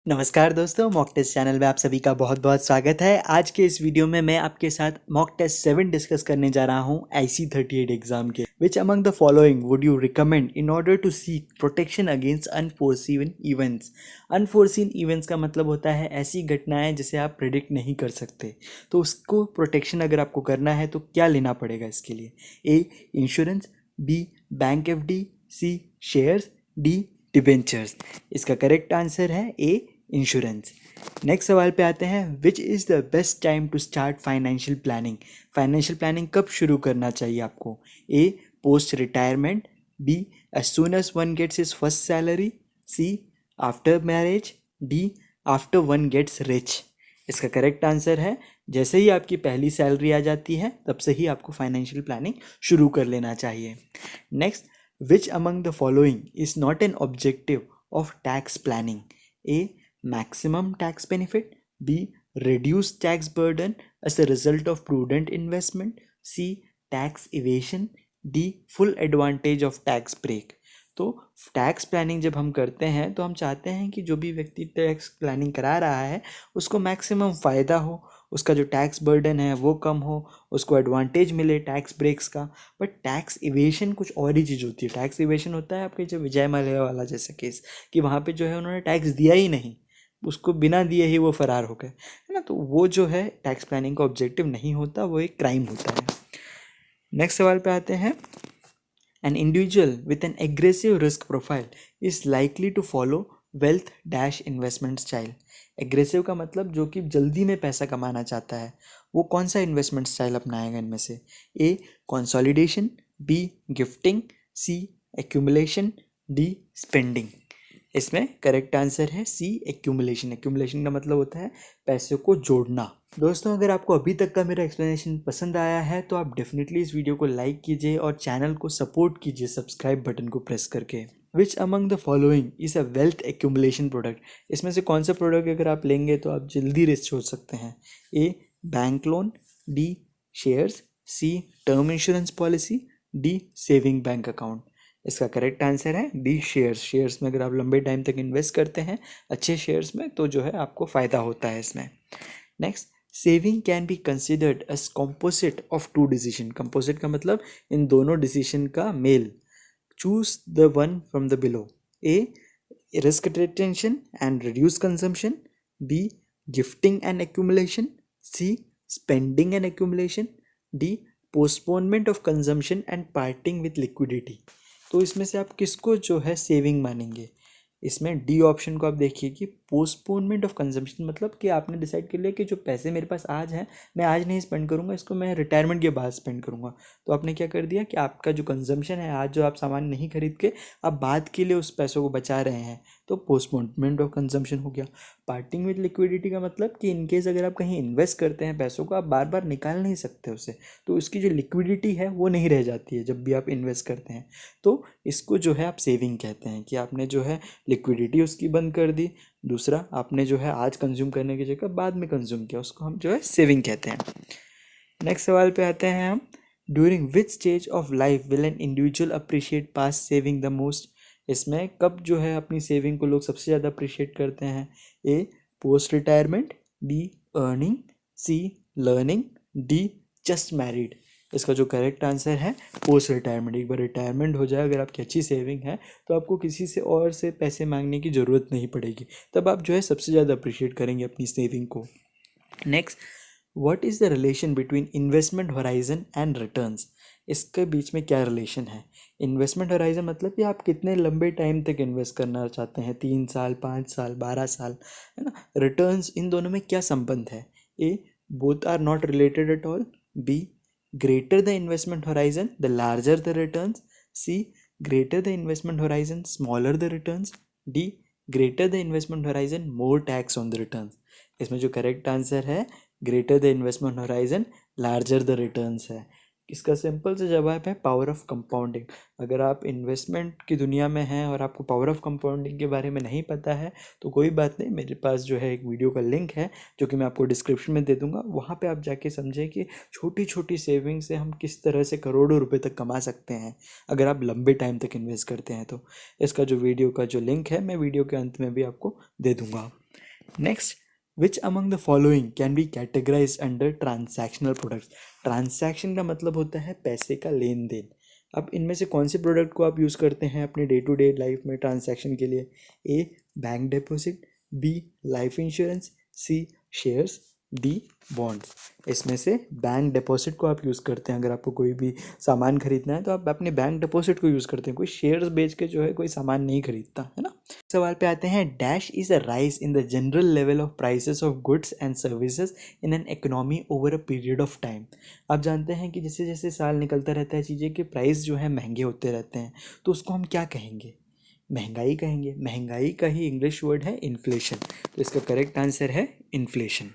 नमस्कार दोस्तों, mock test channel में आप सभी का बहुत बहुत स्वागत है। आज के इस वीडियो में मैं आपके साथ मॉक टेस्ट 7 डिस्कस करने जा रहा हूं IC38 एग्जाम के। Which among the following would you recommend in order to seek protection against unforeseen events. Unforeseen events का मतलब होता है ऐसी घटनाएं जिसे आप प्रिडिक्ट नहीं कर सकते। तो उसको प्रोटेक्शन अगर आपको करना है तो क्या लेना पड़ेगा इसके लिए? A insurance, B bank FD, C shares, D debentures. इसका करेक्ट आंसर है ए इंश्योरेंस। नेक्स्ट सवाल पे आते हैं, which is the best time to start financial planning. Financial planning कब शुरू करना चाहिए आपको? A post retirement, B as soon as one gets his first salary, C after marriage, D after one gets rich. इसका correct answer है जैसे ही आपकी पहली सैलरी आ जाती है तब से ही आपको फाइनेंशियल प्लानिंग शुरू कर लेना चाहिए। Next, which among the following is not an objective of tax planning? A maximum tax benefit, B reduced tax burden as a result of prudent investment, C tax evasion, D full advantage of tax break। तो tax planning जब हम करते हैं तो हम चाहते हैं कि जो भी व्यक्ति टैक्स प्लानिंग करा रहा है उसको मैक्सिमम फ़ायदा हो, उसका जो टैक्स बर्डन है वो कम हो, उसको एडवांटेज मिले टैक्स ब्रेक्स का। बट टैक्स इवेशन कुछ और ही चीज़ होती है। टैक्स इवेशन होता है आपके जो विजय माल्या वाला जैसा केस, कि वहाँ पे जो है उन्होंने टैक्स दिया ही नहीं, उसको बिना दिए ही वो फरार हो गए, है ना। तो वो जो है टैक्स प्लानिंग का ऑब्जेक्टिव नहीं होता, वो एक क्राइम होता है। नेक्स्ट सवाल पे आते हैं, an individual with an aggressive risk profile is likely to follow wealth dash investment style. Aggressive का मतलब जो कि जल्दी में पैसा कमाना चाहता है, वो कौन सा इन्वेस्टमेंट स्टाइल अपनाएगा इनमें से? ए कंसोलिडेशन, बी गिफ्टिंग, सी एक्यूमुलेशन, डी स्पेंडिंग। इसमें करेक्ट आंसर है सी एक्यूमुलेशन। एक्यूमुलेशन का मतलब होता है पैसे को जोड़ना। दोस्तों, अगर आपको अभी तक का मेरा एक्सप्लेनेशन पसंद आया है तो आप डेफिनेटली इस वीडियो को लाइक कीजिए और चैनल को सपोर्ट कीजिए सब्सक्राइब बटन को प्रेस करके। विच among the following is a wealth accumulation product. इसमें से कौन सा प्रोडक्ट अगर आप लेंगे तो आप जल्दी रिस्क छोड़ सकते हैं? A bank loan, D shares, C term insurance policy, D saving bank account. इसका करेक्ट आंसर है डी शेयर्स। शेयर्स में अगर आप लंबे टाइम तक इन्वेस्ट करते हैं अच्छे शेयर्स में तो जो है आपको फ़ायदा होता है इसमें। Next, saving can be considered as composite of two decision. Composite का मतलब इन दोनों डिसीजन का मेल। Choose the one from the below. A risk retention and reduce consumption, B gifting and accumulation, C spending and accumulation, D postponement of consumption and parting with liquidity. तो इसमें से आप किसको जो है सेविंग मानेंगे? इसमें डी ऑप्शन को आप देखिए कि पोस्टपोनमेंट ऑफ कंजम्पशन, मतलब कि आपने डिसाइड कर लिया कि जो पैसे मेरे पास आज हैं मैं आज नहीं स्पेंड करूंगा, इसको मैं रिटायरमेंट के बाद स्पेंड करूंगा। तो आपने क्या कर दिया कि आपका जो कंजम्पशन है, आज जो आप सामान नहीं खरीद के आप बाद के लिए उस पैसों को बचा रहे हैं, तो पोस्टपोनमेंट ऑफ कंजम्पशन हो गया। पार्टिंग विद लिक्विडिटी का मतलब कि इनकेस अगर आप कहीं इन्वेस्ट करते हैं पैसों को, आप बार बार निकाल नहीं सकते उसे, तो उसकी जो लिक्विडिटी है वो नहीं रह जाती है जब भी आप इन्वेस्ट करते हैं। तो इसको जो है आप सेविंग कहते हैं कि आपने जो है लिक्विडिटी उसकी बंद कर दी, दूसरा आपने जो है आज कंज्यूम करने की जगह बाद में कंज्यूम किया, उसको हम जो है सेविंग कहते हैं। नेक्स्ट सवाल पे आते हैं हम, during which stage of life will an individual appreciate pass saving the most. इसमें कब जो है अपनी सेविंग को लोग सबसे ज़्यादा अप्रिशिएट करते हैं? A post retirement, B earning, C learning, D just married. इसका जो करेक्ट आंसर है पोस्ट रिटायरमेंट। एक बार रिटायरमेंट हो जाए, अगर आपकी अच्छी सेविंग है तो आपको किसी से और से पैसे मांगने की ज़रूरत नहीं पड़ेगी, तब आप जो है सबसे ज़्यादा अप्रिशिएट करेंगे अपनी सेविंग को। Next, what is the relation between investment horizon and returns. इसके बीच में क्या रिलेशन है? इन्वेस्टमेंट होराइजन मतलब कि आप कितने लंबे टाइम तक इन्वेस्ट करना चाहते हैं, 3 साल, 5 साल, 12 साल, है ना। रिटर्न्स, इन दोनों में क्या संबंध है? A both are not related at all, B greater the investment horizon the larger the returns, C greater the investment horizon smaller the returns, D greater the investment horizon more tax on the returns। इसमें जो correct answer है greater the investment horizon larger the returns है। इसका simple सा जवाब है power of compounding. अगर आप इन्वेस्टमेंट की दुनिया में हैं और आपको पावर ऑफ कंपाउंडिंग के बारे में नहीं पता है तो कोई बात नहीं, मेरे पास जो है एक वीडियो का लिंक है जो कि मैं आपको डिस्क्रिप्शन में दे दूंगा, वहाँ पे आप जाके समझें कि छोटी छोटी सेविंग से हम किस तरह से करोड़ों रुपए तक कमा सकते हैं अगर आप लंबे टाइम तक इन्वेस्ट करते हैं तो। इसका जो वीडियो का जो लिंक है मैं वीडियो के अंत में भी आपको दे दूँगा। Next, which among the following can be categorise under transactional products. Transaction का मतलब होता है पैसे का लेन देन। अब इनमें से कौन से प्रोडक्ट को आप यूज़ करते हैं अपने डे टू डे लाइफ में ट्रांसैक्शन के लिए? A, bank deposit, B, life insurance, C, shares, D, bonds. इसमें से बैंक डिपॉजिट को आप यूज़ करते हैं। अगर आपको कोई भी सामान खरीदना है तो आप अपने बैंक डिपॉजिट को यूज़ करते हैं। कोई शेयर्स बेच के जो है कोई सामान नहीं खरीदता है ना। सवाल पे आते हैं, dash is a rise in the general level of prices of goods and services in an economy over a period of time. आप जानते हैं कि जैसे जैसे साल निकलता रहता है चीज़ें के प्राइस जो है महंगे होते रहते हैं, तो उसको हम क्या कहेंगे? महंगाई कहेंगे। महंगाई का ही इंग्लिश वर्ड है इन्फ्लेशन। तो इसका करेक्ट आंसर है इन्फ्लेशन।